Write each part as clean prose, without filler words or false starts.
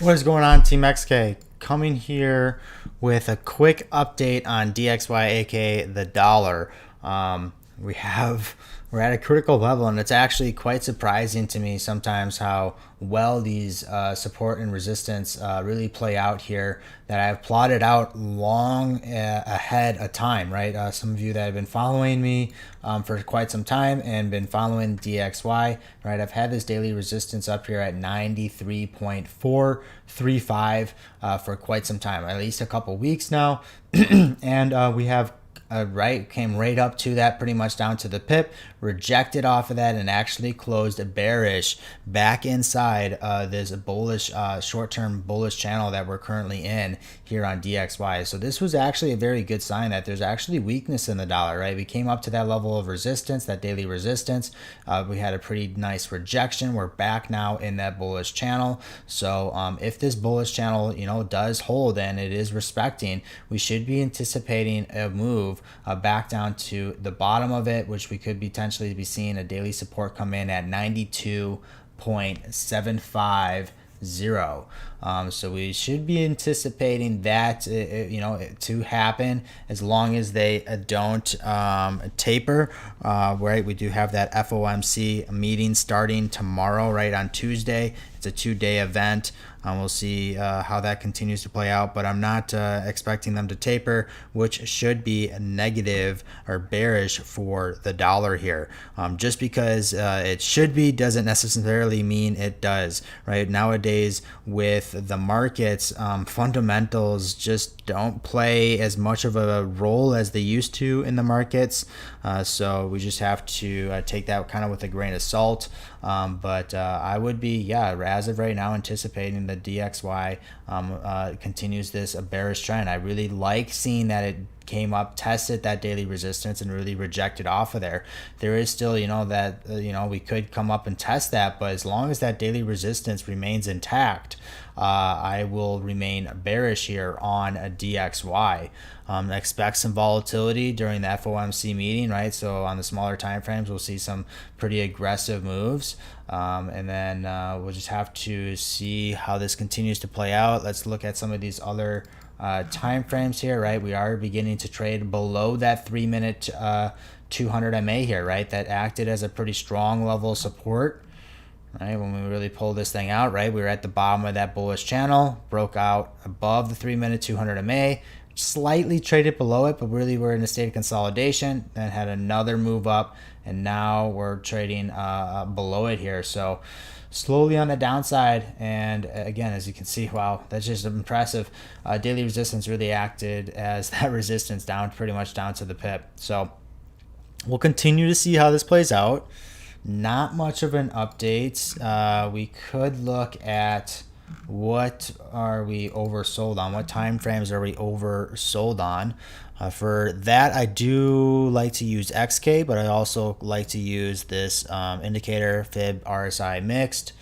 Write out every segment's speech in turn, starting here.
What is going on, Team XK? Coming here with a quick update on DXY, aka the dollar. We're at a critical level, and it's actually quite surprising to me sometimes how well these support and resistance really play out here. That I've plotted out long ahead of time, right? Some of you that have been following me for quite some time and been following DXY, right? I've had this daily resistance up here at 93.435 for quite some time, at least a couple weeks now, and we have came right up to that, pretty much down to the pip, rejected off of that, and actually closed bearish back inside this bullish, short-term bullish channel that we're currently in here on DXY. So this was actually a very good sign that there's actually weakness in the dollar, right? We came up to that level of resistance, that daily resistance. We had a pretty nice rejection. We're back now in that bullish channel. So if this bullish channel, does hold and it is respecting, we should be anticipating a move back down to the bottom of it, which we could potentially be seeing a daily support come in at 92.750. So we should be anticipating that to happen, as long as they don't taper, right? We do have that FOMC meeting starting tomorrow, right, on Tuesday. It's a 2-day event. We'll see how that continues to play out, but I'm not expecting them to taper, which should be negative or bearish for the dollar here. Just because it should be doesn't necessarily mean it does, right? Nowadays with the markets, fundamentals just don't play as much of a role as they used to in the markets. So we just have to take that kind of with a grain of salt. But I would be, as of right now, anticipating the DXY continues this bearish trend. I really like seeing that it came up, tested that daily resistance, and really rejected off of there. There is still, we could come up and test that, but as long as that daily resistance remains intact, I will remain bearish here on a DXY. Expect some volatility during the FOMC meeting, right? So on the smaller time frames, we'll see some pretty aggressive moves, and then we'll just have to see how this continues to play out. Let's look at some of these other time frames here, right? We are beginning to trade below that 3-minute 200 MA here, right? That acted as a pretty strong level of support, right? When we really pull this thing out, right? We were at the bottom of that bullish channel, broke out above the 3-minute 200 MA, slightly traded below it, but really we're in a state of consolidation, then had another move up, and now we're trading below it here. So slowly on the downside, and again, as you can see, wow, that's just impressive. Daily resistance really acted as that resistance down, pretty much down to the pip. So we'll continue to see how this plays out. Not much of an update. We could look at what are we oversold on, what time frames are we oversold on. For that, I do like to use XK, but I also like to use this indicator fib RSI mixed.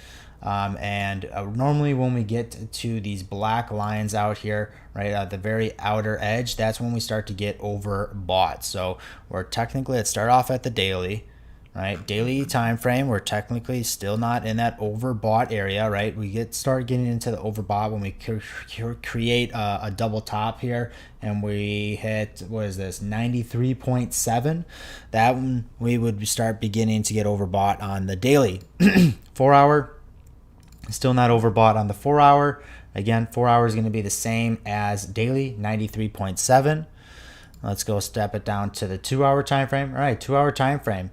And normally when we get to these black lines out here, right at the very outer edge, that's when we start to get overbought. So we're technically, let's start off at the daily. Right, daily time frame, we're technically still not in that overbought area, right? We start getting into the overbought when we create a double top here, and we hit, what is this, 93.7. That one we would start beginning to get overbought on the daily. 4 hour, still not overbought on the 4 hour. Again, 4 hours is going to be the same as daily, 93.7. Let's go step it down to the 2 hour time frame. All right, 2 hour time frame.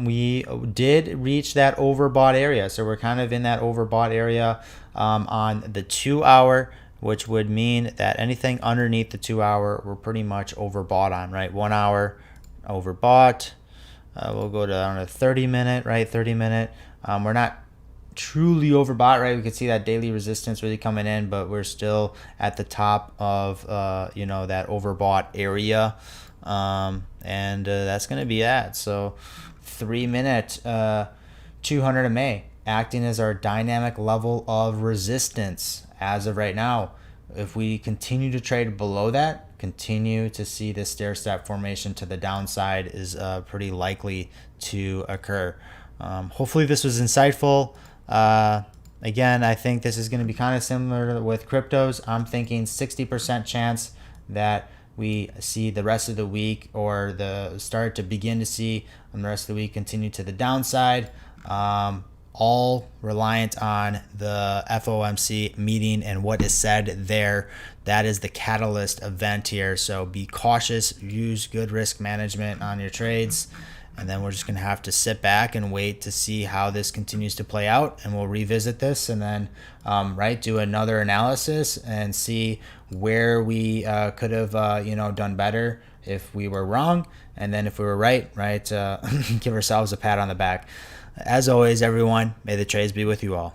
We did reach that overbought area, so we're kind of in that overbought area on the 2 hour, which would mean that anything underneath the 2 hour we're pretty much overbought on, right? 1 hour overbought. We'll go down to 30-minute, right? 30-minute. We're not truly overbought, right? We can see that daily resistance really coming in, but we're still at the top of that overbought area. And that's going to be that. So 3-minute 200 MA acting as our dynamic level of resistance as of right now. If we continue to trade below that, continue to see this stair step formation to the downside is pretty likely to occur. Hopefully this was insightful. Again, I think this is going to be kind of similar with cryptos. I'm thinking 60% chance that we see the rest of the week, or the start to begin to see the rest of the week continue to the downside. All reliant on the FOMC meeting and what is said there. That is the catalyst event here. So be cautious, use good risk management on your trades. And then we're just going to have to sit back and wait to see how this continues to play out. And we'll revisit this and then, do another analysis and see where we could have, done better if we were wrong. And then if we were right, give ourselves a pat on the back. As always, everyone, may the trades be with you all.